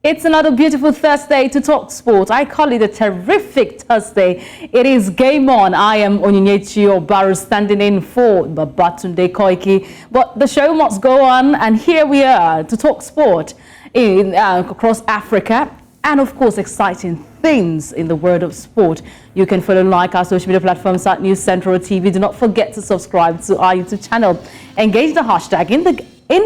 It's another beautiful Thursday to talk sport. I call it a terrific Thursday. It is game on. I am Onyinyechi Ogu-Obaroh standing in for Babatunde Koiki. But the show must go on, and here we are to talk sport across Africa, and of course exciting things in the world of sport. You can follow and like our social media platforms at News Central TV. Do not forget to subscribe to our YouTube channel. Engage the hashtag in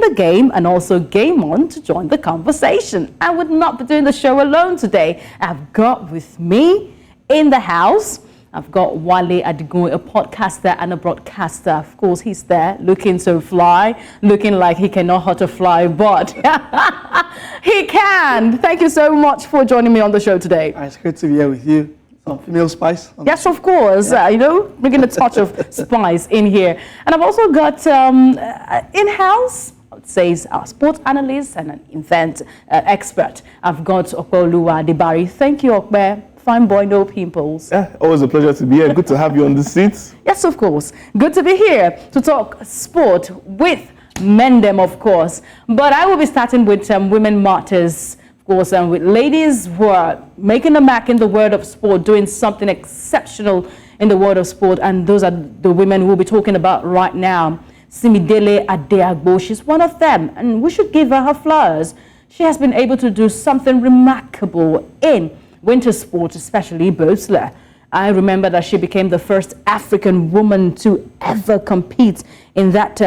the game and also game on to join the conversation. I would not be doing the show alone today. I've got with me in the house, I've got Wale Adigun, a podcaster and a broadcaster. Of course, he's there looking to fly, looking like he cannot how to fly, but he can. Thank you so much for joining me on the show today. It's great to be here with you. Some female spice. Yes, of course. Yeah. Bringing a touch of spice in here. And I've also got in-house, I would say, our sport analyst and an event expert. I've got Opeyemi Adebari. Thank you, Ope. Fine boy, no pimples. Yeah, always a pleasure to be here. Good to have you on the seat. Yes, of course. Good to be here to talk sport with Mendem, of course. But I will be starting with women martyrs, of course, and with ladies who are making a mark in the world of sport, doing something exceptional in the world of sport. And those are the women we'll be talking about right now. Simi Adeagbo, she's one of them, and we should give her flowers. She has been able to do something remarkable in winter sport, especially bobsleigh. I remember that she became the first African woman to ever compete in that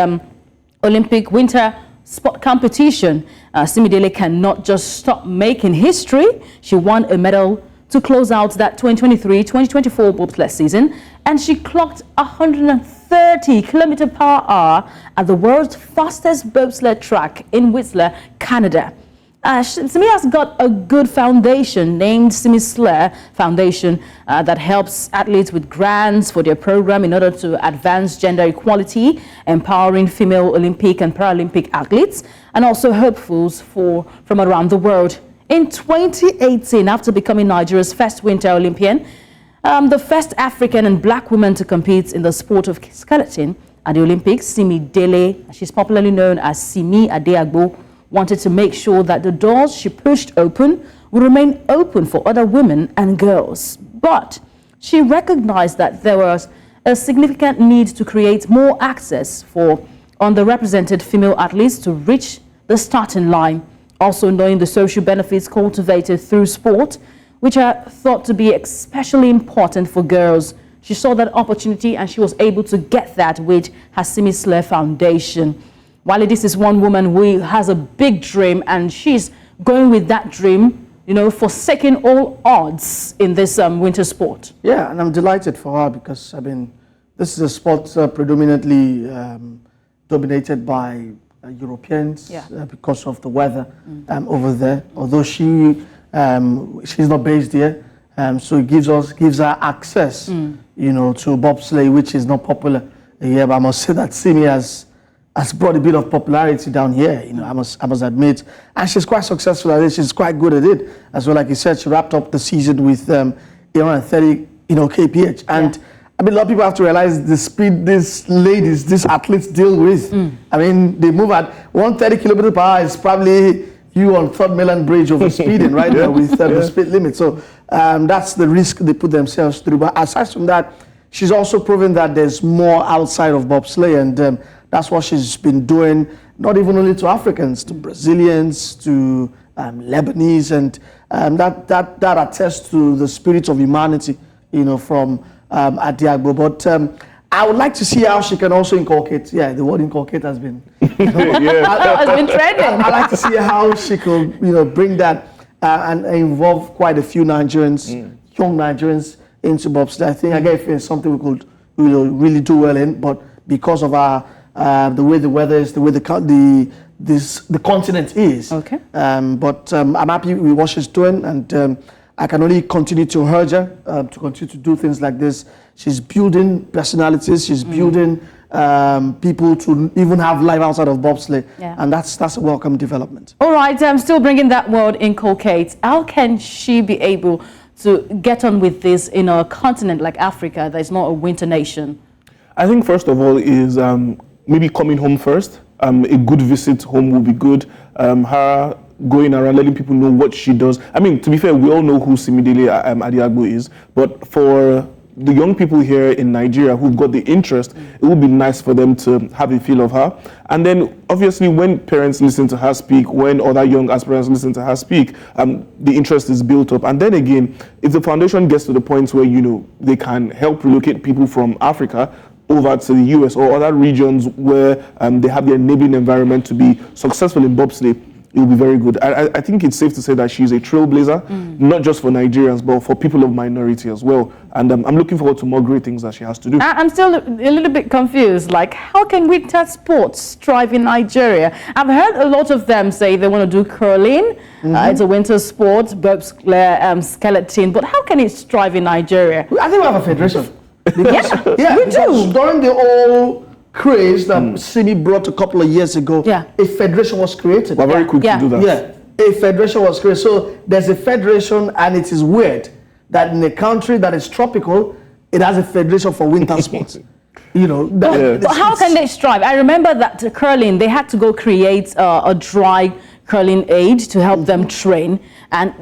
Olympic winter sport competition. Simi cannot just stop making history. She won a medal to close out that 2023-2024 bobsleigh season, and she clocked 130 km/h at the world's fastest bobsleigh track in Whistler, Canada. Simi has got a good foundation named Simi Foundation that helps athletes with grants for their program in order to advance gender equality, empowering female Olympic and Paralympic athletes, and also hopefuls from around the world. In 2018, after becoming Nigeria's first Winter Olympian, the first African and black woman to compete in the sport of skeleton at the Olympics, Simi Dele, she's popularly known as Simi Adeagbo, wanted to make sure that the doors she pushed open would remain open for other women and girls. But she recognized that there was a significant need to create more access for underrepresented female athletes to reach the starting line, also knowing the social benefits cultivated through sport, which are thought to be especially important for girls. She saw that opportunity and she was able to get that with her Simi Foundation. While this is one woman who has a big dream, and she's going with that dream, forsaking all odds in this winter sport. Yeah, and I'm delighted for her because, this is a sport predominantly dominated by Europeans because of the weather over there. Although she's not based here, so it gives her access, to bobsleigh, which is not popular here. But I must say that Simi has brought a bit of popularity down here, I must admit. And she's quite successful at it. She's quite good at it. As well, like you said, she wrapped up the season with 130, kph. And a lot of people have to realize the speed these athletes deal with. They move at 130 km/h is probably you on 3rd Mainland Bridge over speeding, right? With the speed limit. So that's the risk they put themselves through. But aside from that, she's also proven that there's more outside of bobsleigh, and that's what she's been doing, not even only to Africans, to Brazilians, to Lebanese, and that attests to the spirit of humanity, from Adeagbo. But I would like to see how she can also inculcate. The word inculcate has been, has been trending. I'd like to see how she could, bring that and involve quite a few Nigerians, young Nigerians, into bobsleigh. I think it's something we could, really do well in, but because of the way the weather is, the way the continent is. Okay. But I'm happy with what she's doing, and I can only continue to urge her to continue to do things like this. She's building personalities. She's building people to even have life outside of bobsleigh, and that's a welcome development. All right, I'm still bringing that word inculcate. How can she be able to get on with this in a continent like Africa that is not a winter nation? I think first of all is maybe coming home first. A good visit home will be good. Her going around letting people know what she does. I mean, to be fair, we all know who Simi Adeagbo is, but for the young people here in Nigeria who've got the interest, it would be nice for them to have a feel of her. And then, obviously, when parents listen to her speak, when other young aspirants listen to her speak, the interest is built up. And then again, if the foundation gets to the point where, you know, they can help relocate people from Africa over to the US or other regions where they have the enabling environment to be successful in bobsleigh, it will be very good. I think it's safe to say that she's a trailblazer, not just for Nigerians, but for people of minority as well. And I'm looking forward to more great things that she has to do. I'm still a little bit confused. Like, how can winter sports thrive in Nigeria? I've heard a lot of them say they want to do curling. It's a winter sport, skeleton. But how can it thrive in Nigeria? I think we have a federation. Because, yeah, we do. During the old craze that Simi brought a couple of years ago, a federation was created. We're very quick to do that. Yeah, a federation was created. So there's a federation, and it is weird that in a country that is tropical, it has a federation for winter sports. You know, but how can they strive? I remember that curling, they had to go create a dry curling aid to help them train, and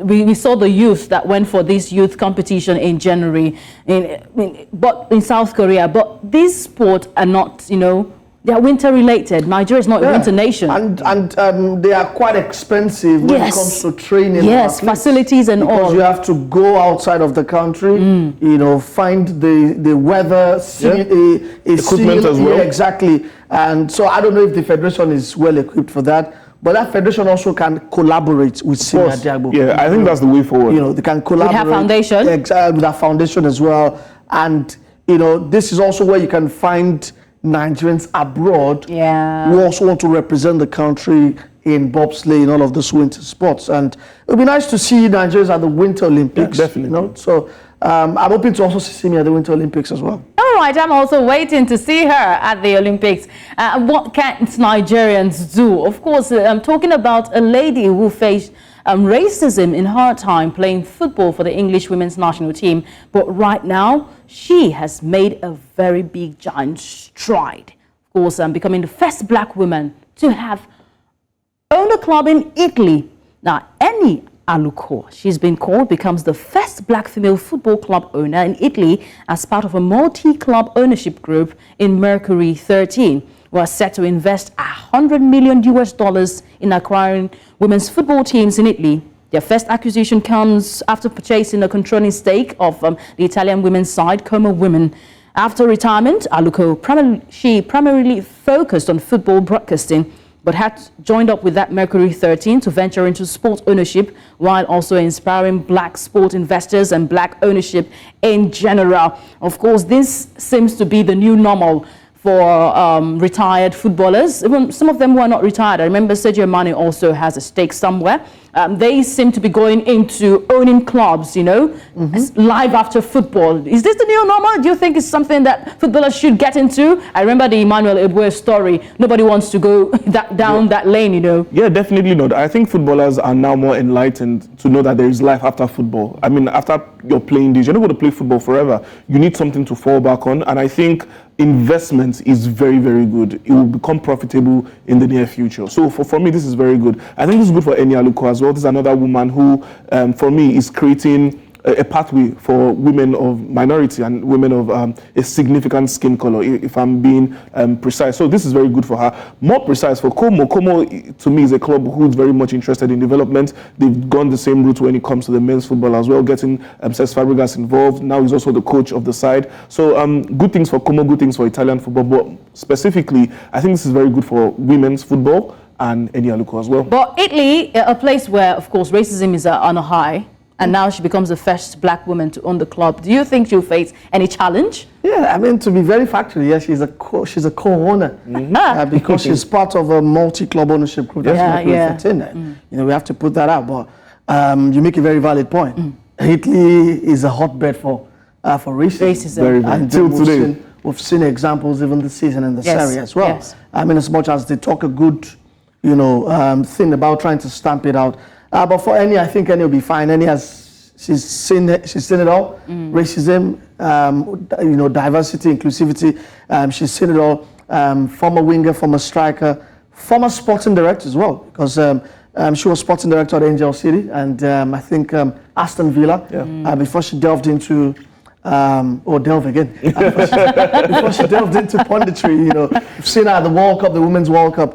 we saw the youth that went for this youth competition in January in South Korea. But these sports are not, you know, they are winter related. Nigeria is not a winter nation, and they are quite expensive when it comes to training. Yes, facilities and all. Because you have to go outside of the country, you know, find the weather, equipment as well. Yeah, exactly. And so I don't know if the federation is well equipped for that. But that federation also can collaborate with Simi Adeagbo. Yeah, I think that's the way forward. You know, they can collaborate. With her foundation? Exactly, with her foundation as well. And, you know, this is also where you can find Nigerians abroad who also want to represent the country in bobsleigh, in all of those winter sports. And it would be nice to see Nigerians at the Winter Olympics. Yeah, definitely. You know? So I'm hoping to also see Simi at the Winter Olympics as well. All right, I'm also waiting to see her at the Olympics. What can Nigerians do? Of course, I'm talking about a lady who faced racism in her time playing football for the English women's national team. But right now, she has made a very big, giant stride. Of course, becoming the first black woman to have owned a club in Italy. Now, Eniola Aluko, she's been called, becomes the first black female football club owner in Italy as part of a multi-club ownership group in Mercury 13. We are set to invest $100 million in acquiring women's football teams in Italy. Their first acquisition comes after purchasing a controlling stake of the Italian women's side, ComoWomen. After retirement, Aluko primarily focused on football broadcasting, but had joined up with that Mercury 13 to venture into sport ownership while also inspiring black sport investors and black ownership in general. Of course, this seems to be the new normal for retired footballers. Even some of them who are not retired. I remember Sadio Mane also has a stake somewhere. They seem to be going into owning clubs, you know, live after football. Is this the new normal? Do you think it's something that footballers should get into? I remember the Emmanuel Eboué story. Nobody wants to go down that lane, you know. Yeah, definitely not. I think footballers are now more enlightened to know that there is life after football. I mean, after you're playing this, you're not going to play football forever. You need something to fall back on. And I think investment is very, very good. It will become profitable in the near future. So for me, this is very good. I think this is good for Eniola Aluko as well. This is another woman who, for me, is creating a pathway for women of minority and women of a significant skin color, if I'm being precise. So this is very good for her. More precise for Como. Como, to me, is a club who's very much interested in development. They've gone the same route when it comes to the men's football as well, getting Cesc Fabregas involved. Now he's also the coach of the side. So good things for Como, good things for Italian football. But specifically, I think this is very good for women's football and Eniola Aluko as well. But Italy, a place where, of course, racism is on a high, and now she becomes the first black woman to own the club. Do you think she'll face any challenge? Yeah, I mean, to be very factual, yes, she's a co-owner because she's part of a multi-club ownership group. That's You know, we have to put that out. But you make a very valid point. Italy is a hotbed for racism. Very, and till today. We've seen examples even this season in the Serie as well. Yes. I mean, as much as they talk a good, you know, thing about trying to stamp it out. But for Eni, I think Eni will be fine. Eni she's seen it all. Racism, you know, diversity, inclusivity. She's seen it all. Former winger, former striker, former sporting director as well. Because She was sporting director at Angel City and I think Aston Villa before she delved into delve again. Before she delved into punditry, you know, you've seen her at the World Cup, the Women's World Cup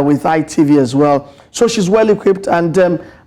with ITV as well. So she's well equipped, and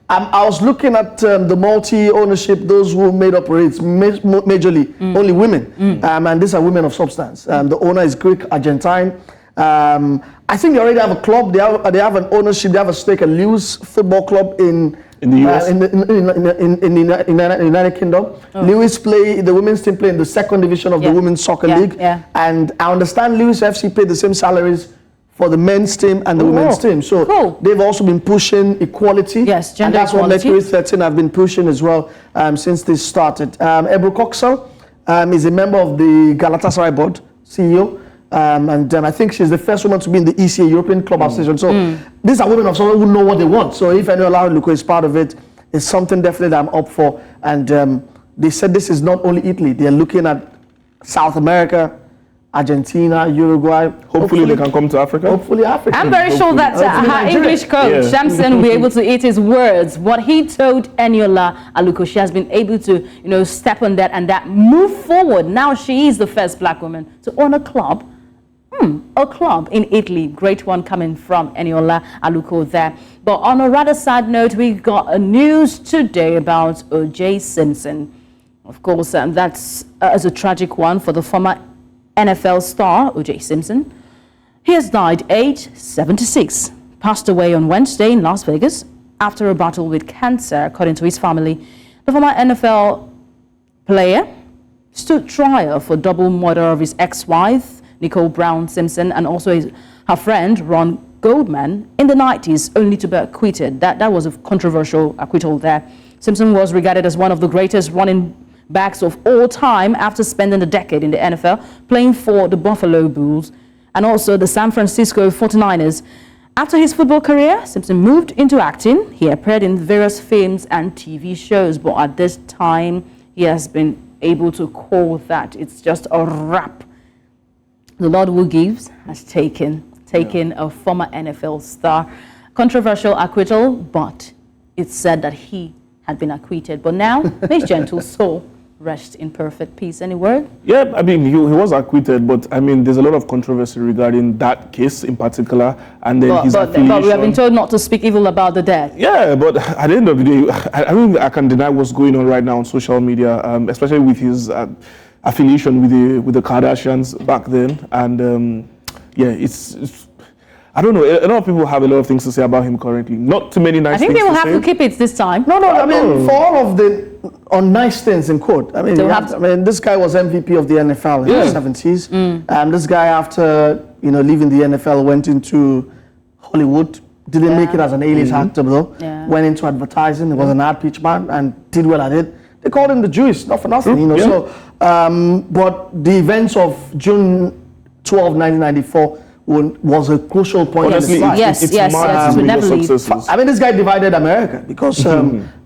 I was looking at the multi-ownership, those who made up rates, majorly only women, and these are women of substance. The owner is Greek, Argentine. I think they already have a club. They have an ownership. They have a stake at Lewis Football Club in the US, in the United Kingdom. Lewis the women's team play in the second division of the Women's Soccer League, and I understand Lewis FC paid the same salaries for the men's team and the women's team. So they've also been pushing equality. Yes, gender and that's equality. what Mercury 13 have been pushing as well since this started. Ebru Koksal is a member of the Galatasaray board, CEO. And I think she's the first woman to be in the ECA, European Club Association. So these are women of someone who know what they want. So if Eniola Aluko is part of it, it's something definitely that I'm up for. And they said this is not only Italy. They're looking at South America, Argentina, Uruguay. Hopefully they can come to Africa. Hopefully Africa. I'm very sure that her English coach, Simpson, will be able to eat his words. What he told Eniola Aluko, she has been able to, you know, step on that and that move forward. Now she is the first black woman to own a club. A club in Italy, great one coming from Eniola Aluko there. But on a rather sad note, we got a news today about O.J. Simpson. Of course, that's a tragic one for the former NFL star, O.J. Simpson. He has died aged 76, passed away on Wednesday in Las Vegas after a battle with cancer, according to his family. The former NFL player stood trial for double murder of his ex-wife, Nicole Brown Simpson, and also her friend, Ron Goldman, in the 90s, only to be acquitted. That was a controversial acquittal there. Simpson was regarded as one of the greatest running backs of all time after spending a decade in the NFL, playing for the Buffalo Bills and also the San Francisco 49ers. After his football career, Simpson moved into acting. He appeared in various films and TV shows, but at this time, he has been able to call that it's just a wrap. The Lord who gives has taken a former NFL star. Controversial acquittal, but it's said that he had been acquitted. But now, his gentle soul rests in perfect peace. Any word? Yeah, I mean, he was acquitted, but I mean, there's a lot of controversy regarding that case in particular, and then his affiliation. But we have been told not to speak evil about the dead. Yeah, but at the end of the day, I don't think I can deny what's going on right now on social media, especially with his affiliation with the Kardashians back then, and it's I don't know. A lot of people have a lot of things to say about him currently. Not too many nice things. I think they will have to keep it this time. No. I mean, for all of the unnice things in quote. I mean, this guy was MVP of the NFL in the 70s. This guy, after leaving the NFL, went into Hollywood. Didn't make it as an A-list actor though. Went into advertising. He was an ad pitch man and did well at it. They called him the Jewish, not for nothing, So, but the events of June 12, 1994 was a crucial point. Honestly, in his life. Yes, we never leave. I mean, this guy divided America because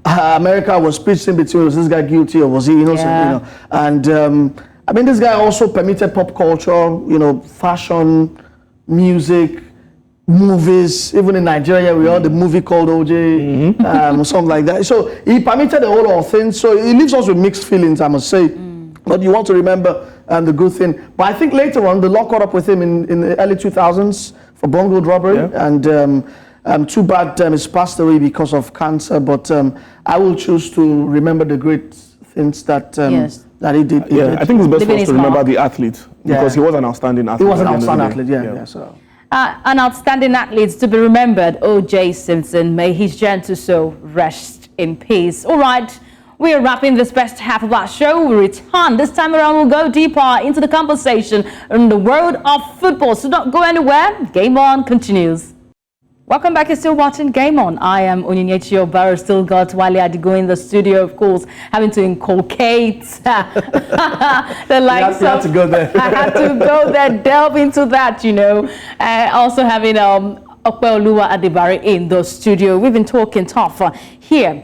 America was split in between. Was this guy guilty or was he innocent? And I mean, this guy also permitted pop culture, fashion, music, movies. Even in Nigeria, we had the movie called OJ, something like that. So he permitted a whole lot of things. So it leaves us with mixed feelings, I must say. But you want to remember the good thing. But I think later on, the law caught up with him in the early 2000s for bungled robbery. And too bad he's passed away because of cancer. But I will choose to remember the great things that that he did. I think it's best for us to remember the athlete because he was an outstanding athlete. He was an outstanding athlete, so. An outstanding athlete to be remembered, O.J. Simpson. May his gentle soul rest in peace. All right. We are wrapping this first half of our show. We return. This time around, we'll go deeper into the conversation in the world of football. So don't go anywhere. Game On continues. Welcome back. You're still watching Game On. I am Onyinyechi. Ogu-Obaroh. Still got Wale Adigun in the studio, of course, having to inculcate the likes you had to go there. I had to go there, delve into that, Also having Opeyemi Adebari in the studio. We've been talking tough here.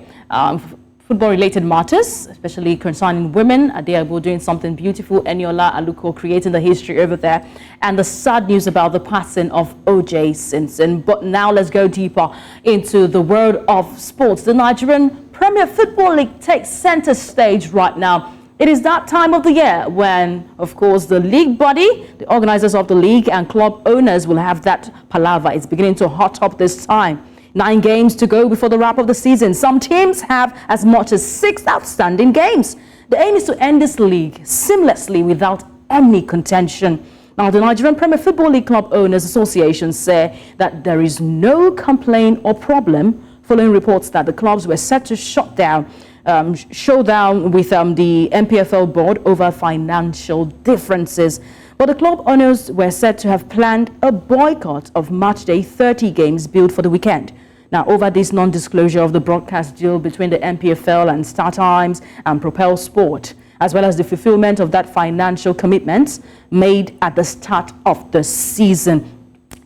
football-related matters, especially concerning women. Adeagbo doing something beautiful. Eniola Aluko creating the history over there. And the sad news about the passing of O.J. Simpson. But now let's go deeper into the world of sports. The Nigerian Premier Football League takes center stage right now. It is that time of the year when, of course, the league body, the organizers of the league and club owners will have that palaver. It's beginning to hot up this time. 9 games to go before the wrap of the season. Some teams have as much as 6 outstanding games. The aim is to end this league seamlessly without any contention. Now, the Nigerian Premier Football League Club Owners Association say that there is no complaint or problem following reports that the clubs were set to showdown with the NPFL board over financial differences. But the club owners were said to have planned a boycott of matchday 30 games billed for the weekend. Now, over this non-disclosure of the broadcast deal between the NPFL and StarTimes and Propel Sport, as well as the fulfillment of that financial commitments made at the start of the season.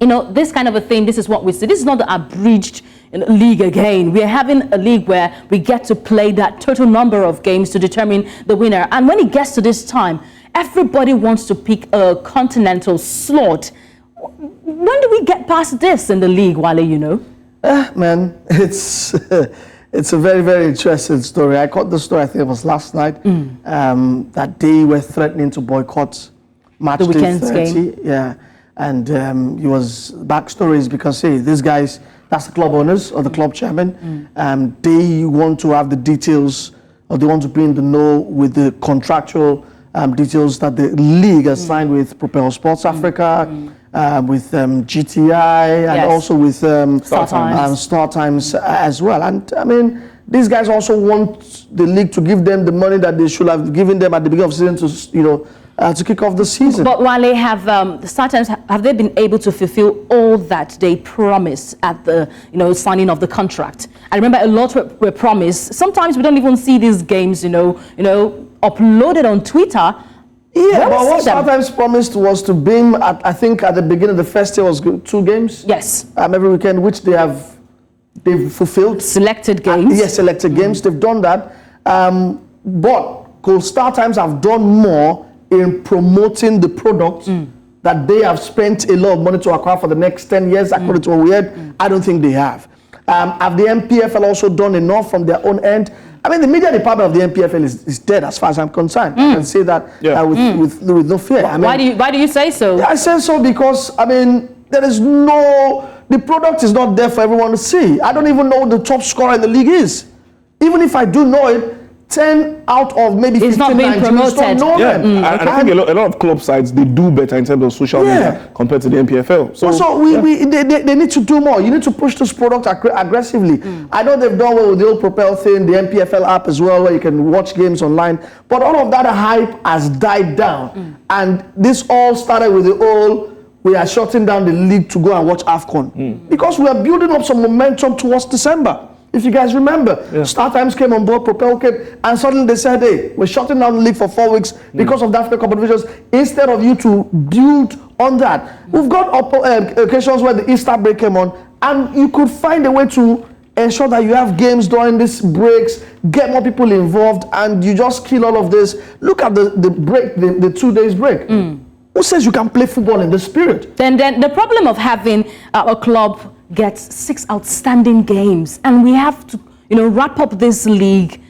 You know, this kind of a thing, this is what we see. This is not the abridged league again. We're having a league where we get to play that total number of games to determine the winner. And when it gets to this time, everybody wants to pick a continental slot. When do we get past this in the league, Wale, you know? Man, it's a very, very interesting story. I caught the story, I think it was last night, that they were threatening to boycott match the day weekend's 30. game. Yeah, and it was backstory is because, hey, these guys, that's the club owners or the club chairman, they want to have the details, or they want to be in the know with the contractual details that the league has signed with Propel Sports Africa, with GTI, and also with StarTimes as well. And I mean, these guys also want the league to give them the money that they should have given them at the beginning of the season to, you know, to kick off the season. But Wale, have the StarTimes, have they been able to fulfill all that they promised at the signing of the contract? I remember a lot were promised. Sometimes we don't even see these games, uploaded on Twitter. Yeah, but what StarTimes promised was to beam at, I think at the beginning of the first year was 2 games. Yes. Every weekend, which they've fulfilled. Selected games. Yes, selected games. They've done that. But could StarTimes have done more in promoting the product that they have spent a lot of money to acquire for the next 10 years, according to what we heard? I don't think they have. Have the NPFL also done enough from their own end? I mean, the media department of the NPFL is dead as far as I'm concerned. I can say that with no fear. Why do you say so? I say so because, I mean, the product is not there for everyone to see. I don't even know who the top scorer in the league is. Even if I do know it, 10 out of maybe 15 not being promoted. don't know them. And I think a lot of club sides, they do better in terms of social media compared to the NPFL. They need to do more. You need to push this product aggressively. I know they've done well with the old Propel thing, the NPFL app as well, where you can watch games online. But all of that hype has died down. And this all started with we are shutting down the league to go and watch AFCON. Because we are building up some momentum towards December. If you guys remember, StarTimes came on board, Propel came, and suddenly they said, hey, we're shutting down the league for 4 weeks because of the African competitions, instead of you to build on that. We've got occasions where the Easter break came on, and you could find a way to ensure that you have games during these breaks, get more people involved, and you just kill all of this. Look at the break, the 2 days break. Who says you can play football in this period? Then the problem of having a club gets 6 outstanding games, and we have to, wrap up this league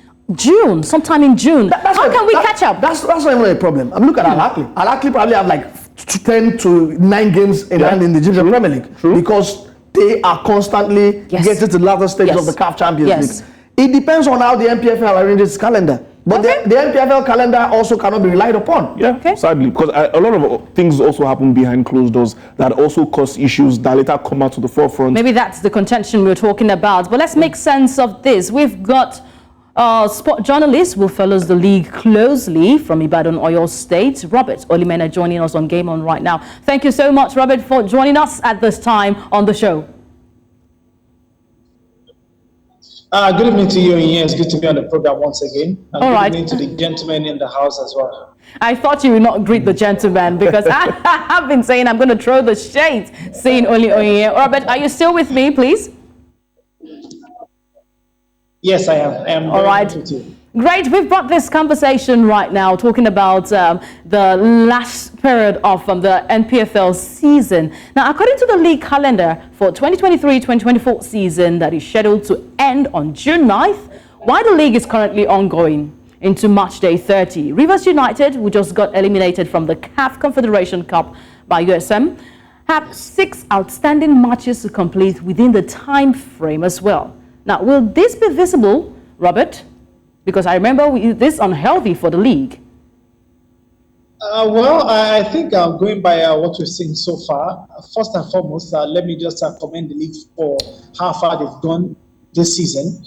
sometime in June. How can we catch up? That's not even a problem. Look at Al-Ahly. Al-Ahly probably have like 10 to 9 games in hand in the Egyptian Premier League because they are constantly getting to the latter stages of the CAF Champions League. It depends on how the NPFL arranges its calendar. But the NPFL calendar also cannot be relied upon. Sadly, because a lot of things also happen behind closed doors that also cause issues that later come out to the forefront. Maybe that's the contention we're talking about. But let's make sense of this. We've got sport journalist who follows the league closely from Ibadan, Oyo State, Robert Olimene, joining us on Game On right now. Thank you so much, Robert, for joining us at this time on the show. Good evening to you, and it's good to be on the program once again. And All right. Good evening to the gentlemen in the house as well. I thought you would not greet the gentleman because I have been saying I'm going to throw the shades, saying only Onyinyechi. Robert, are you still with me, please? Yes, I am. All right. Great. We've got this conversation right now talking about the last period of the NPFL season. Now, according to the league calendar for 2023-2024 season that is scheduled to end on June 9th, while the league is currently ongoing into March Day 30, Rivers United, who just got eliminated from the CAF Confederation Cup by USM, have 6 outstanding matches to complete within the time frame as well. Now, will this be visible, Robert? Because I remember this is unhealthy for the league. Well, I think going by what we've seen so far, first and foremost, let me just commend the league for how far they've gone this season.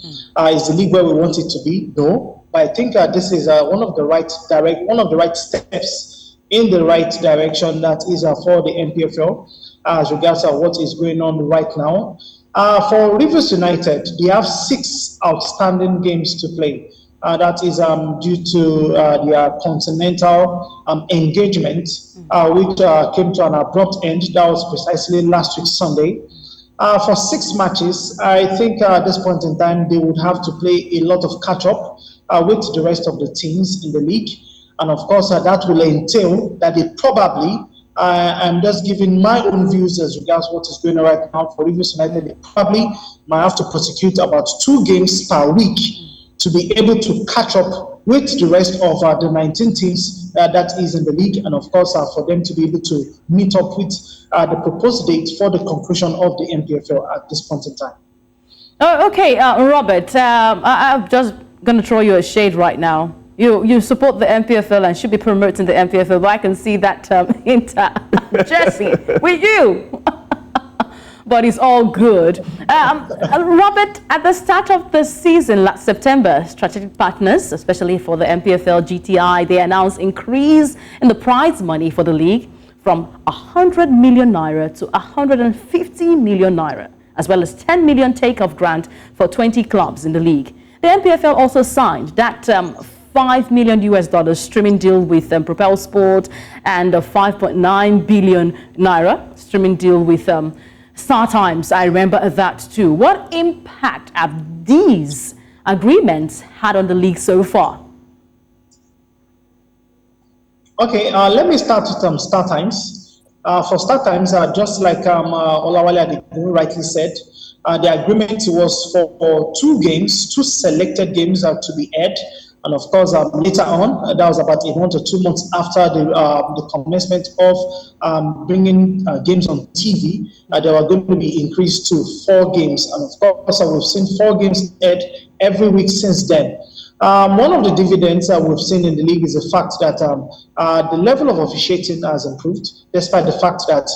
Is the league where we want it to be? No, but I think this is one of the right steps in the right direction. That is for the NPFL as regards to what is going on right now. For Rivers United, they have 6 outstanding games to play. That is due to their continental engagement, which came to an abrupt end. That was precisely last week, Sunday. For 6 matches, I think at this point in time, they would have to play a lot of catch-up with the rest of the teams in the league. And of course, that will entail that they probably, I'm just giving my own views as regards what is going on right now for Rivers United, they probably might have to prosecute about 2 games per week to be able to catch up with the rest of the 19 teams that is in the league, and of course for them to be able to meet up with the proposed date for the conclusion of the NPFL at this point in time. Oh, okay, Robert, I'm just going to throw you a shade right now. You support the NPFL and should be promoting the NPFL, but I can see that Jesse with you. But it's all good. Robert, at the start of the season last September, strategic partners, especially for the NPFL GTI, they announced increase in the prize money for the league from 100 million naira to 150 million naira, as well as 10 million take-off grant for 20 clubs in the league. The NPFL also signed that $5 million streaming deal with Propel Sport and a 5.9 billion naira streaming deal with Star Times. I remember that too. What impact have these agreements had on the league so far? Okay, let me start with Star Times. For Star Times, just like Wale Adigun rightly said, the agreement was for 2 games, 2 selected games to be aired. And of course, later on, that was about 1 to 2 months after the commencement of bringing games on TV, they were going to be increased to 4 games. And of course, we've seen 4 games aired every week since then. One of the dividends we've seen in the league is the fact that the level of officiating has improved, despite the fact that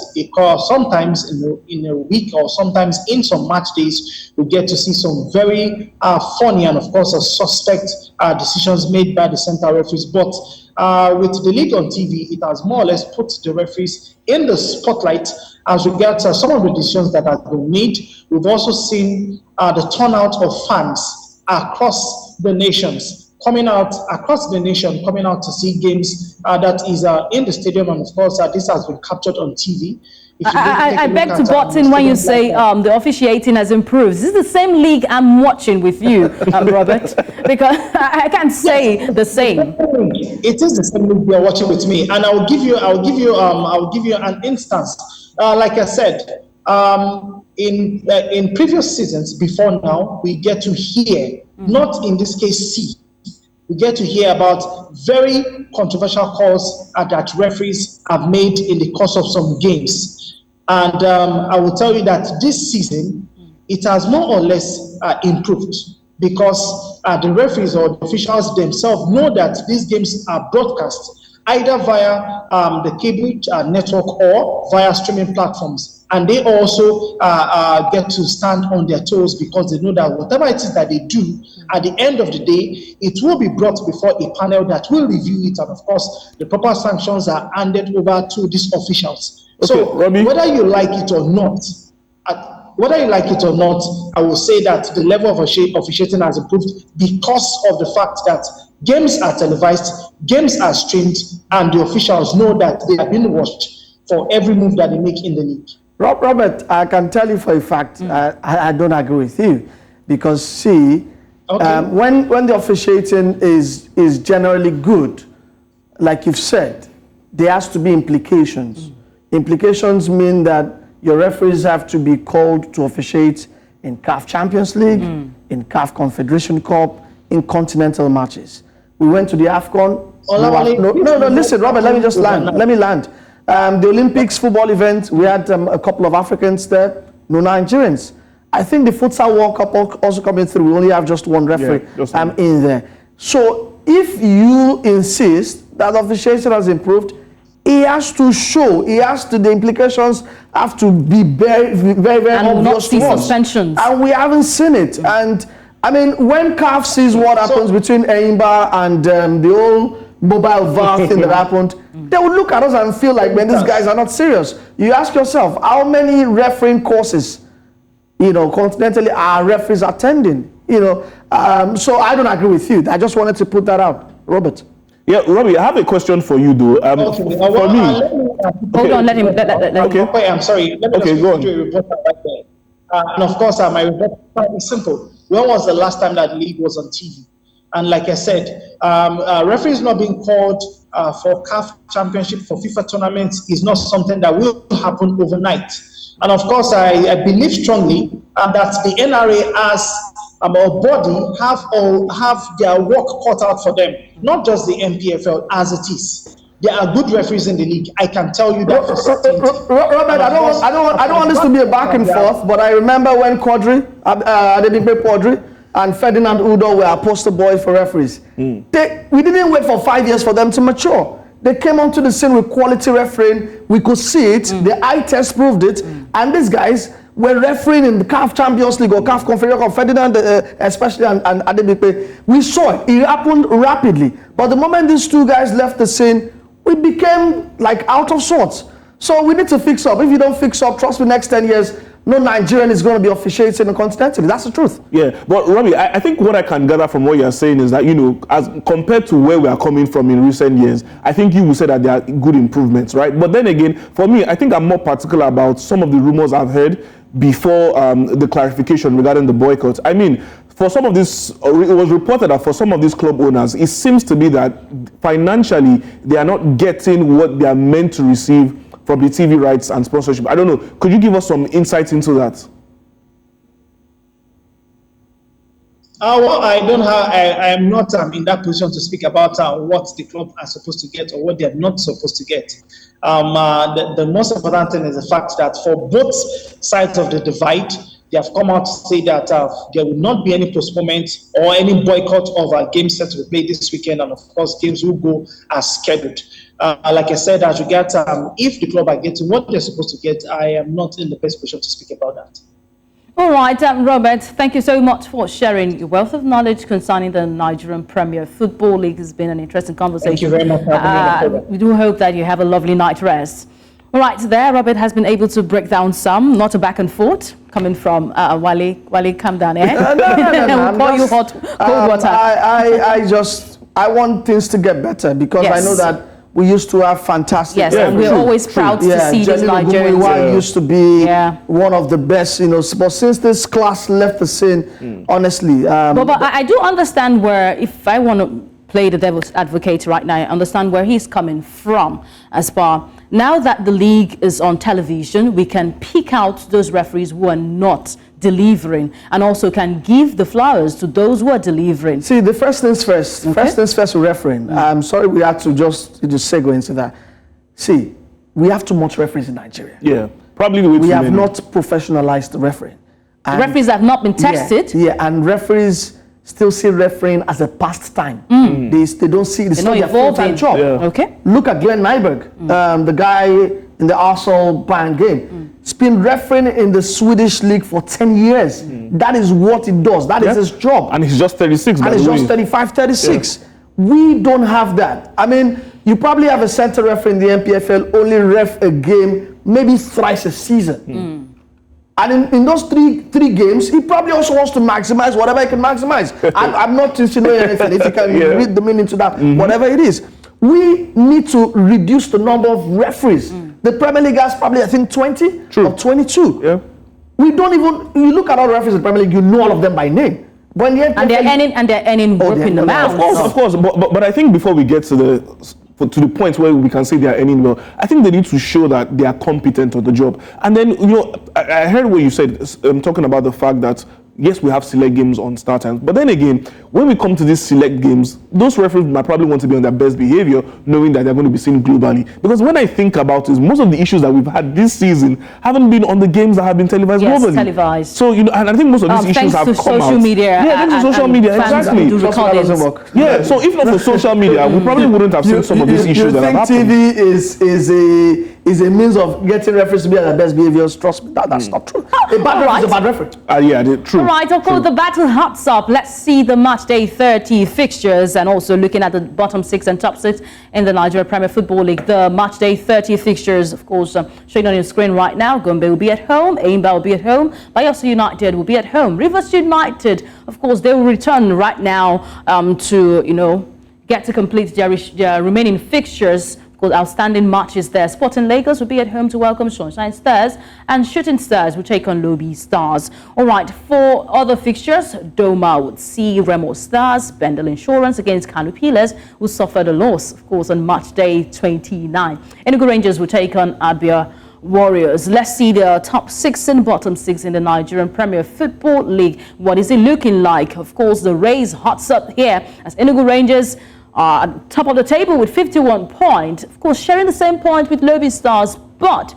sometimes in a week or sometimes in some match days, we get to see some very funny and, of course, suspect decisions made by the central referees. But with the league on TV, it has more or less put the referees in the spotlight as regards some of the decisions that have been made. We've also seen the turnout of fans across the nations, coming out to see games that is in the stadium, and of course this has been captured on TV. I beg to button when you say the officiating has improved. This is the same league I'm watching with you, Robert, because I can't say the same. It is the same league you're watching with me, and I'll give you an instance. Like I said, in previous seasons before now, we get to hear, not in this case see, we get to hear about very controversial calls that referees have made in the course of some games. And I will tell you that this season, it has more or less improved, because the referees or the officials themselves know that these games are broadcast either via the cable network or via streaming platforms. And they also get to stand on their toes, because they know that whatever it is that they do, at the end of the day, it will be brought before a panel that will review it. And of course, the proper sanctions are handed over to these officials. Okay, so Robbie, whether you like it or not, I will say that the level of officiating has improved because of the fact that games are televised, games are streamed, and the officials know that they are being watched for every move that they make in the league. Robert, I can tell you for a fact, I don't agree with you, because see, Okay. When the officiating is generally good, like you've said, there has to be implications. Implications mean that your referees have to be called to officiate in CAF Champions League, in CAF Confederation Cup, in continental matches. We went to the AFCON. No, listen, Robert, let me just land. Let me land. The Olympics football event, we had a couple of Africans there, no Nigerians. I think the Futsal World Cup also coming through. We only have just one referee in there. So if you insist that officiation has improved, he has to show, the implications have to be very, very, very and obvious not see to us. suspensions. And we haven't seen it. And I mean, when CAF sees what happens between Eimba and the old mobile VAR thing that happened, they would look at us and feel like, man, these guys are not serious. You ask yourself, how many refereeing courses, continentally are referees attending? So I don't agree with you. I just wanted to put that out. Robert. Yeah, Robbie, I have a question for you, though. For me, hold on, let him. Okay, I'm sorry. Let me go on. do a report right there. And of course, my report is simple. When was the last time that the league was on TV? And like I said, referees not being called for CAF Championship, for FIFA tournaments is not something that will happen overnight. And of course, I believe strongly that the NRA as a body have their work cut out for them. Not just the NPFL as it is. There are good referees in the league. I can tell you that for certainty. Robert, I don't want this to be a back and forth, but I remember when Adebari and Ferdinand Udo were our poster boys for referees. We didn't wait for 5 years for them to mature. They came onto the scene with quality refereeing. We could see it. The eye test proved it. And these guys were refereeing in the CAF Champions League or CAF Confederation Cup, Ferdinand especially and Adebari. We saw it. It happened rapidly. But the moment these two guys left the scene, we became like out of sorts. So we need to fix up. If you don't fix up, trust me, next 10 years, no Nigerian is going to be officiating in continental. That's the truth. Yeah, but Robbie, I think what I can gather from what you're saying is that, as compared to where we are coming from in recent years, I think you will say that there are good improvements, right? But then again, for me, I think I'm more particular about some of the rumors I've heard before the clarification regarding the boycott. I mean, for some of this, it was reported that for some of these club owners, it seems to be that financially, they are not getting what they are meant to receive from the TV rights and sponsorship. I don't know. Could you give us some insight into that? Well, I am not in that position to speak about what the club are supposed to get or what they are not supposed to get. The most important thing is the fact that for both sides of the divide, they have come out to say that there will not be any postponement or any boycott of games set to be played this weekend, and of course, games will go as scheduled. Like I said, as regards if the club are getting what they're supposed to get, I am not in the best position to speak about that. All right, Robert, thank you so much for sharing your wealth of knowledge concerning the Nigerian Premier Football League. It's been an interesting conversation. Thank you very much for having me. We do hope that you have a lovely night rest. All right, there, Robert has been able to break down some, not a back and forth, coming from Wale. Wale, calm down, eh? No. We'll pour you hot, cold water. I want things to get better because I know that we used to have fantastic. Yes, and we're always proud to see these Nigerians. Used to be one of the best, but since this class left the scene, honestly. But I do understand where, if I want to play the devil's advocate right now, I understand where he's coming from. As far now that the league is on television, we can pick out those referees who are not delivering and also can give the flowers to those who are delivering. See, the first things first. Okay. First things first with refereeing. I'm sorry we had to just segue into that. See, we have too much referees in Nigeria. Yeah, probably we have not professionalized the refereeing. And referees have not been tested. Yeah, and referees still see refereeing as a pastime. They don't see it's not their full-time job. Yeah. Okay. Look at Glenn Nyberg, the guy in the Arsenal Bayern game. He's been refereeing in the Swedish league for 10 years. That is what he does. That is his job. And he's just 36. And he's just 35, 36. Yeah. We don't have that. I mean, you probably have a center referee in the NPFL only ref a game maybe thrice a season. And in those three games, he probably also wants to maximize whatever he can maximize. I'm not insinuating anything. If you can read the meaning to that, whatever it is. We need to reduce the number of referees. The Premier League has probably, I think, 20 or 22. Yeah. We don't even, you look at all the referees in the Premier League, you know all of them by name. When the NPFL, and they're earning whooping amounts. Of course. But I think before we get to the point where we can say they are earning well, I think they need to show that they are competent on the job. And then, I heard what you said, talking about the fact that yes, we have select games on start times, but then again, when we come to these select games, those referees might probably want to be on their best behavior, knowing that they're going to be seen globally. Because when I think about it, most of the issues that we've had this season haven't been on the games that have been televised globally. Yes, televised. So, and I think most of these issues have come out. Social media. Yeah, thanks to social media, exactly. Doesn't work. Yeah, so if not for social media, we probably wouldn't have seen some of these issues that have happened. TV is a means of getting referees to be at their best behaviors. Trust me, that's not true. A bad referee is a bad referee. Yeah, true. All right, of course, the battle hearts up. Let's see the match day 30 fixtures and also looking at the bottom 6 and top 6 in the Nigerian Premier Football League. The match day 30 fixtures, of course, showing on your screen right now. Gombe will be at home. Aimba will be at home. Bayelsa United will be at home. Rivers United, of course, they will return right now to, get to complete their remaining fixtures. Outstanding matches there. Sporting Lagos will be at home to welcome Sunshine Stars, and Shooting Stars will take on Lobby Stars. All right, 4 other fixtures. Doma would see Remo Stars. Bendel Insurance against Kano Pillars will suffer the loss, of course, on match day 29. Enugu Rangers will take on Abia Warriors. Let's see the top 6 and bottom 6 in the Nigerian Premier Football League. What is it looking like? Of course, the Rays hots up here as Enugu Rangers top of the table with 51 points, of course sharing the same point with Lobby Stars, but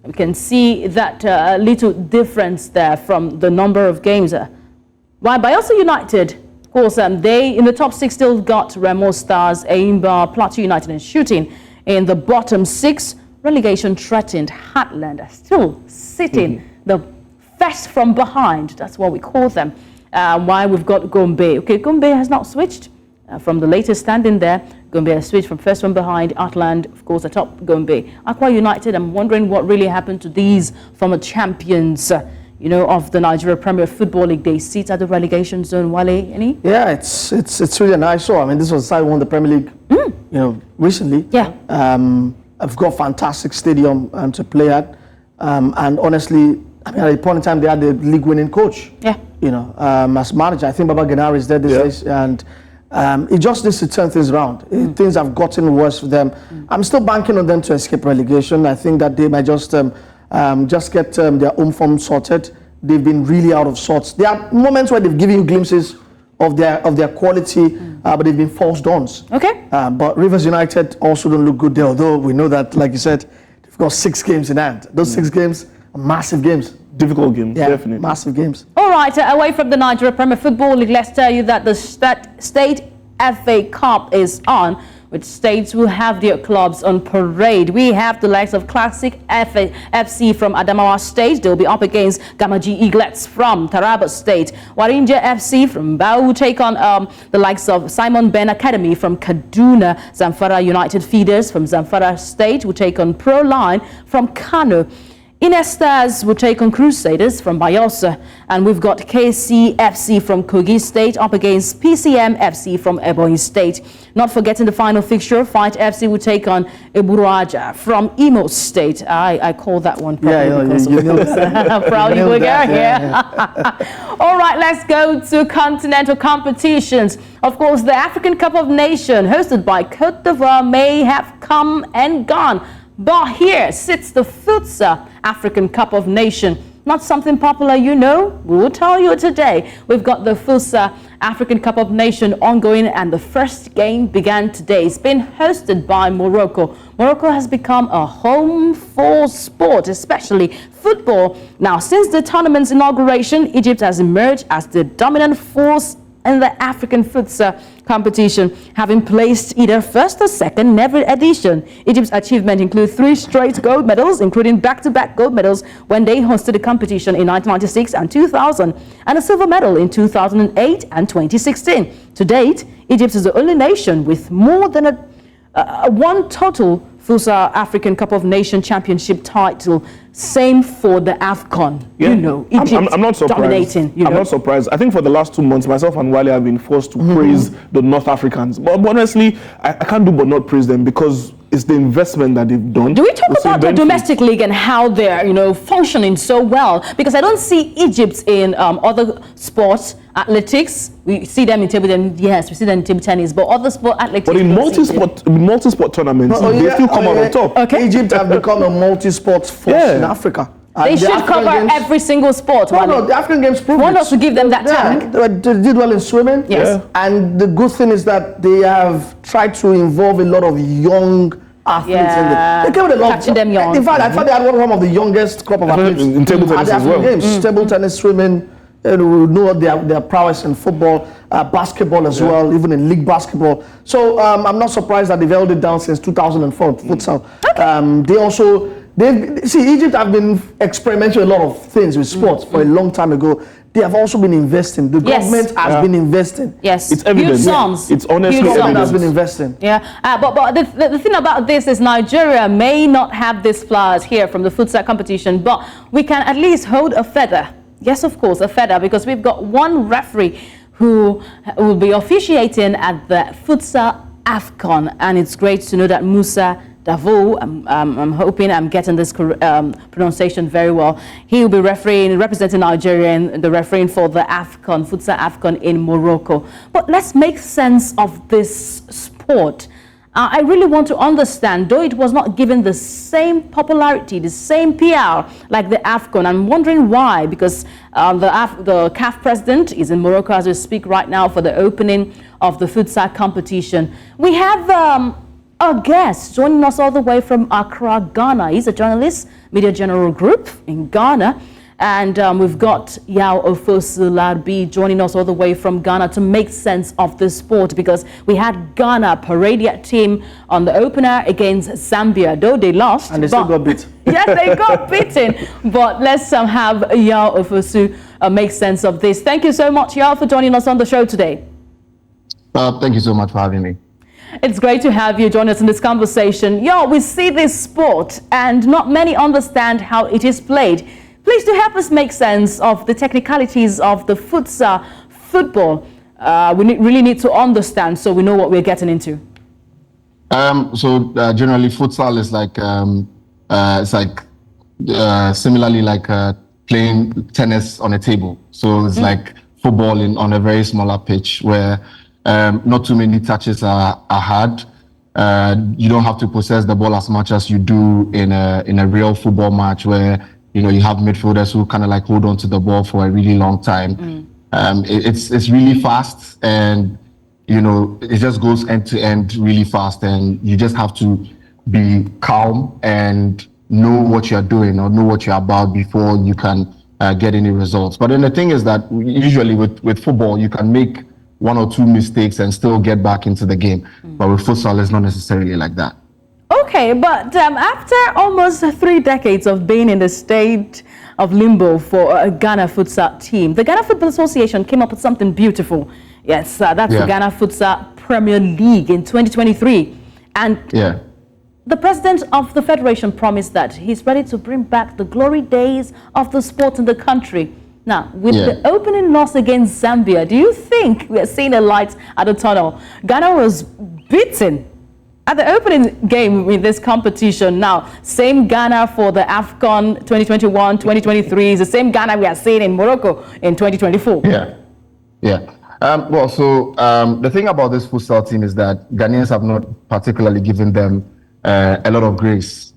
we can see that little difference there from the number of games. While Bayelsa United, of course, they in the top 6 still got Remo Stars, Aimba, Plateau United and Shooting. In the bottom 6, relegation threatened Heartland are still sitting the first from behind. That's what we call them. Why we've got Gombe. Okay, Gombe has not switched. From the latest standing there, Gombe has switched from first from behind. Outland, of course, atop Gombe. Aqua United, I'm wondering what really happened to these former champions, of the Nigeria Premier Football League. They sit at the relegation zone. Wale, any? Yeah, it's really nice. So, I mean, this was the side won the Premier League, recently. Yeah. I've got a fantastic stadium to play at. And honestly, I mean, at a point in time, they had the league-winning coach. Yeah. As manager. I think Baba Genari is there these days. And it just needs to turn things around. Things have gotten worse for them. I'm still banking on them to escape relegation. I think that they might just get their own form sorted. They've been really out of sorts. There are moments where they've given you glimpses of their quality, but they've been false dawns. Okay. But Rivers United also don't look good there, although we know that, like you said, they've got 6 games in hand. Those 6 games are massive games. Difficult games, definitely. Massive games. All right, away from the Nigeria Premier Football League, let's tell you that the State FA Cup is on, which states will have their clubs on parade. We have the likes of Classic FC from Adamawa State. They'll be up against Gamaji Eaglets from Taraba State. Warinja FC from Bau will take on the likes of Simon Ben Academy from Kaduna. Zamfara United Feeders from Zamfara State will take on Pro Line from Kano. Inestars will take on Crusaders from Bayelsa, and we've got KCFC from Kogi State up against PCM FC from Ebonyi State. Not forgetting the final fixture, Fight FC will take on Eburuaja from Imo State. I call that one probably because of the proud Igbo girl here. All right, let's go to continental competitions. Of course, the African Cup of Nations hosted by Cote d'Ivoire may have come and gone. But here sits the Futsal African Cup of Nations. Not something popular, we will tell you today. We've got the Futsal African Cup of Nations ongoing, and the first game began today. It's been hosted by Morocco. Morocco has become a home for sport, especially football. Now, since the tournament's inauguration, Egypt has emerged as the dominant force in the African Futsal competition, having placed either first or second in every edition. Egypt's achievement includes 3 straight gold medals, including back-to-back gold medals when they hosted the competition in 1996 and 2000, and a silver medal in 2008 and 2016. To date, Egypt is the only nation with more than one total Futsal African Cup of Nations championship title. Same for the AFCON. Egypt I'm not surprised. Dominating. I'm not surprised. I think for the last 2 months, myself and Wale have been forced to praise the North Africans. But honestly, I can't do but not praise them, because it's the investment that they've done. Do we talk about the domestic league and how they're, functioning so well? Because I don't see Egypt in other sports, athletics. We see them in table tennis. Yes, we see them in table tennis, but other sport athletics. But in multi-sport tournaments, they still come out on top. Okay. Egypt have become a multi-sport force in Africa. They should cover every single sport. No, the African Games proved want us to give them that tag. They did well in swimming. Yes. And the good thing is that they have tried to involve a lot of young athletes in it. They came with a lot. Catching them young. In fact, I thought they had one of the youngest crop of athletes in table tennis at the as well. African Games. Table tennis, swimming. We know their prowess in football, basketball as well, even in league basketball. So I'm not surprised that they've held it down since 2004, futsal. Okay. Egypt have been experimenting a lot of things with sports for a long time ago. They have also been investing. The government has been investing. Yes, it's evident. It's honestly evident. The government has been investing. Yeah, but the thing about this is Nigeria may not have these flowers here from the futsal competition, but we can at least hold a feather. Yes, of course, a feather, because we've got one referee who will be officiating at the Futsal AFCON, and it's great to know that Musa Davo, I'm hoping I'm getting this pronunciation very well. He will be representing Nigeria in the refereeing for the AFCON, Futsal AFCON in Morocco. But let's make sense of this sport. I really want to understand, though it was not given the same popularity, the same PR like the AFCON. I'm wondering why, because the CAF president is in Morocco as we speak right now for the opening of the futsal competition. We have a guest joining us all the way from Accra, Ghana. He's a journalist, Media General Group in Ghana. And we've got Yao Ofosu-Larbi joining us all the way from Ghana to make sense of the sport, because we had Ghana parade their team on the opener against Zambia, though they lost. And they still got beat. Yes, they got beaten. But let's have Yao Ofosu make sense of this. Thank you so much, Yao, for joining us on the show today. Thank you so much for having me. It's great to have you join us in this conversation. Yao, we see this sport and not many understand how it is played. Please do help us make sense of the technicalities of the futsal football. We really need to understand so we know what we're getting into. Generally, futsal is like it's like similarly like playing tennis on a table. So it's like football on a very smaller pitch where not too many touches are had. You don't have to possess the ball as much as you do in a real football match where you have midfielders who kind of like hold on to the ball for a really long time. It's really fast, and it just goes end to end really fast, and you just have to be calm and know what you're doing or know what you're about before you can get any results. But then the thing is that usually with football, you can make one or two mistakes and still get back into the game. But with futsal, it's not necessarily like that. Okay, but after almost 3 decades of being in the state of limbo for a Ghana futsal team, the Ghana Football Association came up with something beautiful. Yes, that's the Ghana Futsal Premier League in 2023. And the president of the federation promised that he's ready to bring back the glory days of the sport in the country. Now, with the opening loss against Zambia, do you think we are seeing a light at the tunnel? Ghana was beaten at the opening game in this competition. Now, same Ghana for the AFCON 2021, 2023 is the same Ghana we are seeing in Morocco in 2024. The thing about this futsal team is that Ghanaians have not particularly given them a lot of grace,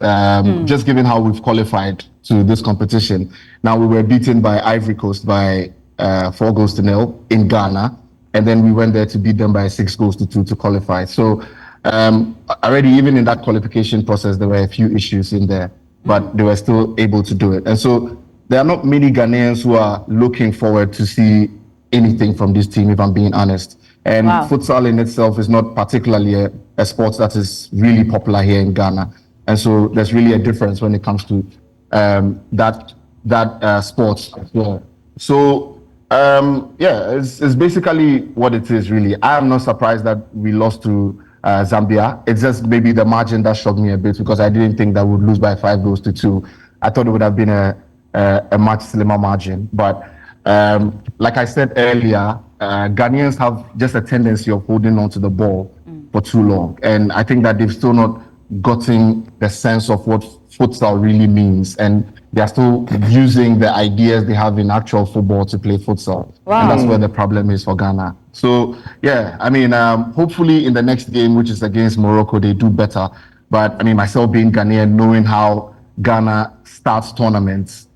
just given how we've qualified to this competition. Now, we were beaten by Ivory Coast by 4-0 in Ghana, and then we went there to beat them by 6-2 to qualify. So already, even in that qualification process, there were a few issues in there, but they were still able to do it. And so there are not many Ghanaians who are looking forward to see anything from this team, if I'm being honest. And futsal in itself is not particularly a sport that is really popular here in Ghana. And so there's really a difference when it comes to that sport as well. So it's basically what it is, really. I am not surprised that we lost to Zambia. It's just maybe the margin that shocked me a bit, because I didn't think that we'd lose by 5-2. I thought it would have been a much slimmer margin. But like I said earlier, Ghanaians have just a tendency of holding on to the ball for too long. And I think that they've still not gotten the sense of what futsal really means, and they're still using the ideas they have in actual football to play futsal. Wow. And that's where the problem is for Ghana. So, yeah, I mean, hopefully in the next game, which is against Morocco, they do better. But, I mean, myself being Ghanaian, knowing how Ghana starts tournaments,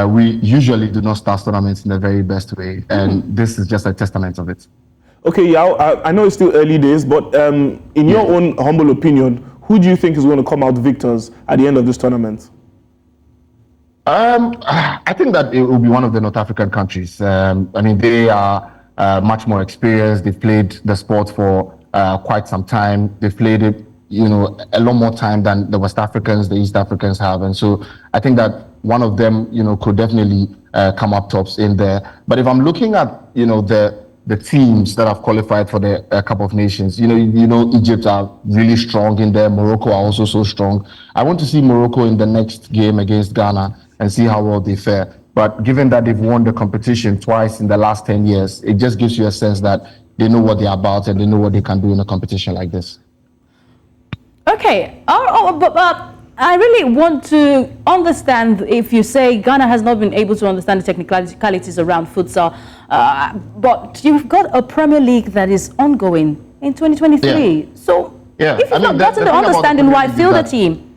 we usually do not start tournaments in the very best way. And this is just a testament of it. Okay, yeah, I know it's still early days, but in your own humble opinion, who do you think is going to come out victors at the end of this tournament? I think that it will be one of the North African countries. I mean, they are much more experienced. They've played the sport for quite some time. They've played it, you know, a lot more time than the West Africans, the East Africans have. And so I think that one of them, you know, could definitely come up tops in there. But if I'm looking at, you know, the teams that have qualified for the Cup of Nations, you know, Egypt are really strong in there. Morocco are also so strong. I want to see Morocco in the next game against Ghana and see how well they fare. But given that they've won the competition twice in the last 10 years, it just gives you a sense that they know what they're about and they know what they can do in a competition like this. Okay, but I really want to understand, if you say Ghana has not been able to understand the technicalities around futsal, but you've got a Premier League that is ongoing in 2023. Yeah. So if you've not gotten the understanding, why field a team?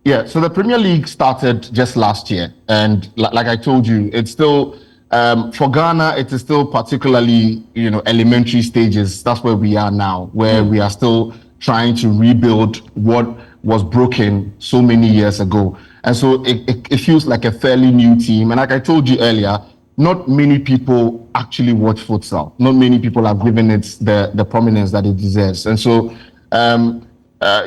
Yeah, so the Premier League started just last year. And like I told you, it's still, for Ghana, it is still particularly, you know, elementary stages. That's where we are now, where we are still trying to rebuild what was broken so many years ago. And so it feels like a fairly new team. And like I told you earlier, not many people actually watch futsal. Not many people have given it the prominence that it deserves. And so,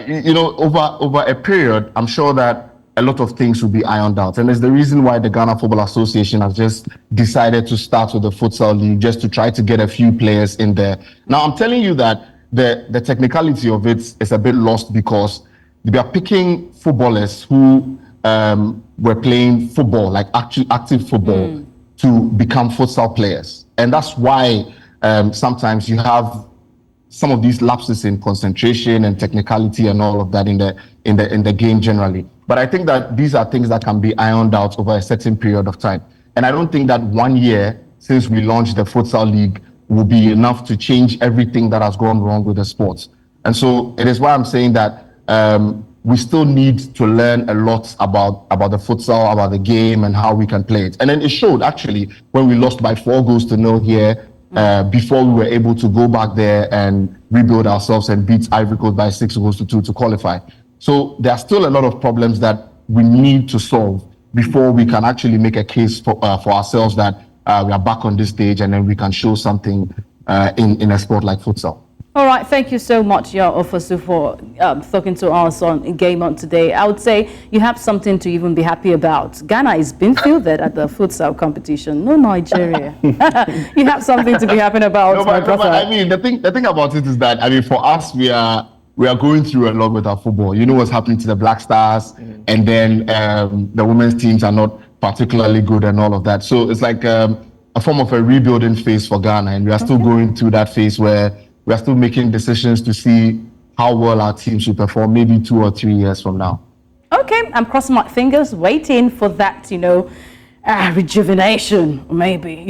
you know, over a period, I'm sure that a lot of things will be ironed out. And it's the reason why the Ghana Football Association has just decided to start with the Futsal League, just to try to get a few players in there. Now, I'm telling you that the technicality of it is a bit lost because they are picking footballers who were playing football, like active football, to become futsal players. And that's why sometimes you have some of these lapses in concentration and technicality and all of that in the game generally. But I think that these are things that can be ironed out over a certain period of time. And I don't think that 1 year since we launched the Futsal League will be enough to change everything that has gone wrong with the sports. And so it is why I'm saying that we still need to learn a lot about the futsal, about the game and how we can play it. And then it showed actually when we lost by 4-0 here, before we were able to go back there and rebuild ourselves and beat Ivory Coast by 6-2 to qualify. So there are still a lot of problems that we need to solve before we can actually make a case for ourselves that we are back on this stage and then we can show something in a sport like futsal. All right, thank you so much, Ofosu, for talking to us on Game On today. I would say you have something to even be happy about. Ghana is being fielded at the futsal competition, no Nigeria. You have something to be happy about, no, but I mean, the thing about it is that, I mean, for us, we are going through a lot with our football. You know what's happening to the Black Stars, and then the women's teams are not particularly good and all of that. So it's like a form of a rebuilding phase for Ghana, and we are still going through that phase where we are still making decisions to see how well our team should perform maybe 2 or 3 years from now. Okay, I'm crossing my fingers, waiting for that, rejuvenation, maybe,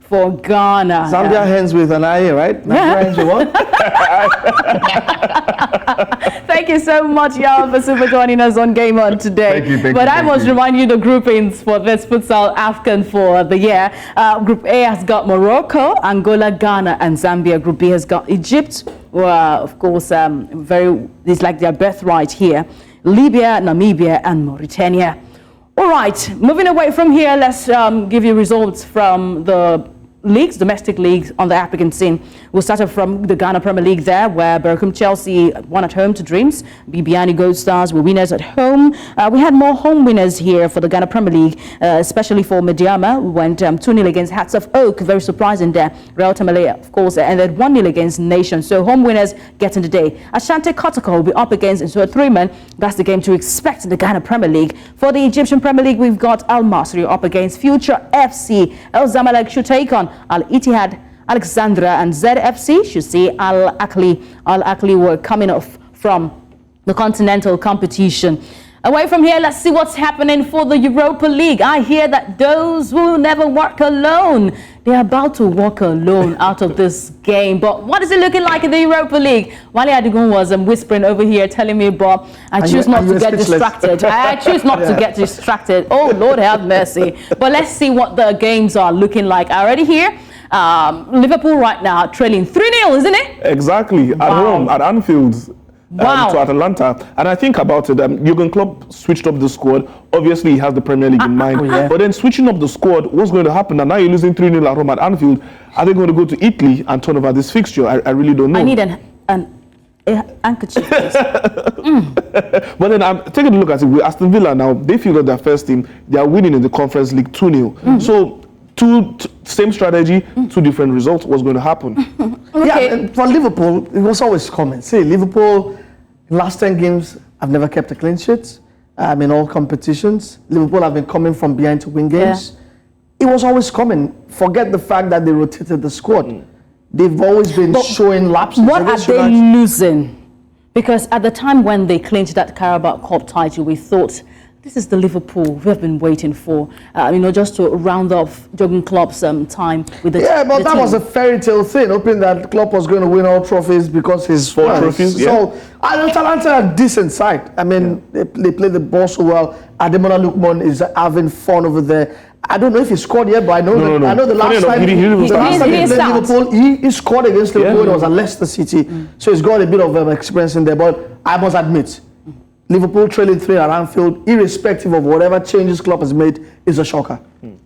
for Ghana. Zambia ends with an I, right? Nigeria ends with what? Thank you so much, y'all, for joining us on Game On today. Thank you. I must remind you the groupings for this Futsal AFCON for the year. Group A has got Morocco, Angola, Ghana, and Zambia. Group B has got Egypt. Of course, it's like their birthright here. Libya, Namibia, and Mauritania. All right, moving away from here, let's give you results from the leagues, domestic leagues on the African scene. We'll start off from the Ghana Premier League there, where Berkham Chelsea won at home to Dreams. Bibiani Gold Stars were winners at home. We had more home winners here for the Ghana Premier League, especially for Mediama, who went 2-0 against Hearts of Oak. Very surprising there. Real Tamale, of course, ended 1-0 against Nation. So home winners getting the day. Ashanti Kotoko will be up against Nsua Threeman. That's the game to expect in the Ghana Premier League. For the Egyptian Premier League, we've got Al Masry up against Future FC. El Zamalek should take on Al Ittihad Alexandra, and ZFC should see Al Akli. Al Akli were coming off from the continental competition. Away from here, let's see what's happening for the Europa League. I hear that those who never walk alone, they're about to walk alone out of this game. But what is it looking like in the Europa League? Wale Adigun was whispering over here, telling me, Bob, I choose not to get distracted. I choose not to get distracted. Oh, Lord have mercy. But let's see what the games are looking like. I already hear Liverpool right now trailing 3-0, isn't it? Exactly. At home, at Anfield. Wow. To Atalanta. And I think about it, Jurgen Klopp switched up the squad. Obviously, he has the Premier League in mind. But then switching up the squad, what's going to happen? And now you're losing 3-0 at home at Anfield. Are they going to go to Italy and turn over this fixture? I really don't know. I need an handkerchief, please. But then I'm taking a look at it. With Aston Villa now, they feel that their first team, they are winning in the Conference League 2-0. So, same strategy, two different results. What's going to happen? Yeah, and for Liverpool, it was always common. See, Liverpool, in last 10 games, have never kept a clean sheet in all competitions. Liverpool have been coming from behind to win games. Yeah. It was always common. Forget the fact that they rotated the squad. They've always been showing lapses. What are they losing? Because at the time when they clinched that Carabao Cup title, we thought, this is the Liverpool we have been waiting for, just to round off Jurgen Klopp's time with the but that was a fairy tale thing, hoping that Klopp was going to win all trophies because his four trophies. So, Atalanta are a decent side. I mean, they play the ball so well. Eniola Aluko is having fun over there. I don't know if he scored yet, but I know I know the last time he played Liverpool, he scored against Liverpool. It was at Leicester City, so he's got a bit of experience in there. But I must admit, Liverpool trailing 3 at Anfield, irrespective of whatever changes Klopp has made, is a shocker.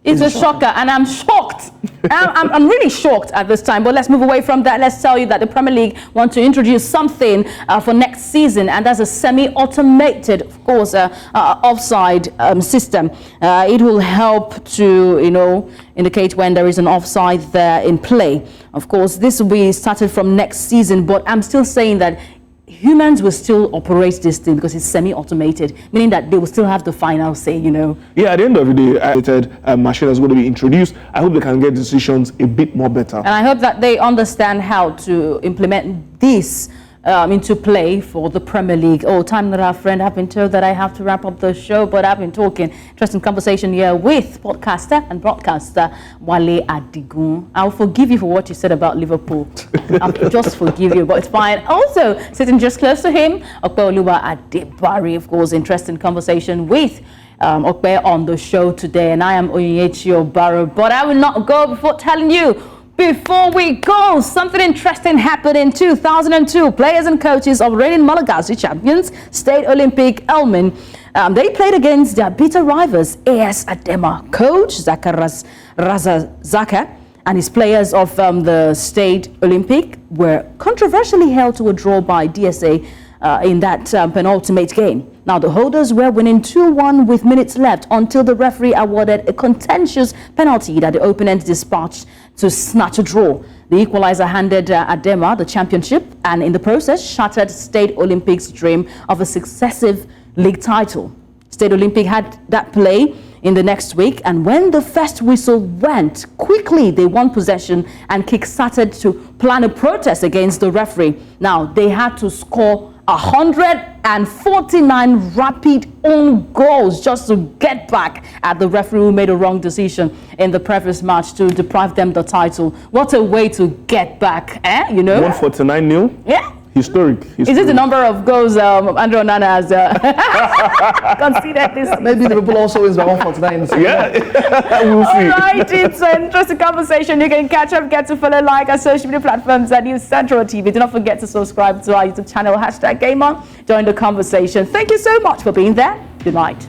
It's a shocker, and I'm shocked. I'm really shocked at this time. But let's move away from that. Let's tell you that the Premier League want to introduce something for next season, and that's a semi-automated, of course, offside system. It will help to, indicate when there is an offside there in play. Of course, this will be started from next season, but I'm still saying that humans will still operate this thing because it's semi-automated, meaning that they will still have the final say, Yeah, at the end of the day, a machine is going to be introduced. I hope they can get decisions a bit more better. And I hope that they understand how to implement this into play for the Premier League. Oh, time that our friend, I've been told that I have to wrap up the show, but I've been talking. Interesting conversation here with podcaster and broadcaster Wale Adigun. I'll forgive you for what you said about Liverpool. I'll just forgive you, but it's fine. Also, sitting just close to him, Adebari, of course, interesting conversation with Ope on the show today. And I am Onyinyechi Ogu-Obaroh, but I will not go before telling you. Before we go, something interesting happened in 2002. Players and coaches of reigning Malagasy champions, State Olympic Elmen, they played against their bitter rivals, AS Adema. Coach Zakaras Razazaka and his players of the State Olympic were controversially held to a draw by DSA in that penultimate game. Now, the holders were winning 2-1 with minutes left until the referee awarded a contentious penalty that the opponent dispatched to snatch a draw. The equalizer handed Adema the championship and in the process shattered State Olympics' dream of a successive league title. State Olympic had that play in the next week, and when the first whistle went, quickly they won possession and kick-started to plan a protest against the referee. Now, they had to score 149 rapid own goals just to get back at the referee who made a wrong decision in the previous match to deprive them the title. What a way to get back, 149-0? Yeah. Historic. Is it the number of goals Andrew Onana has conceded this season? Maybe Liverpool also wins by 149. Yeah, we'll see. All right, it's an interesting conversation. You can catch up, get to follow, like our social media platforms at News Central TV. Do not forget to subscribe to our YouTube channel, #GameOn. Join the conversation. Thank you so much for being there. Good night.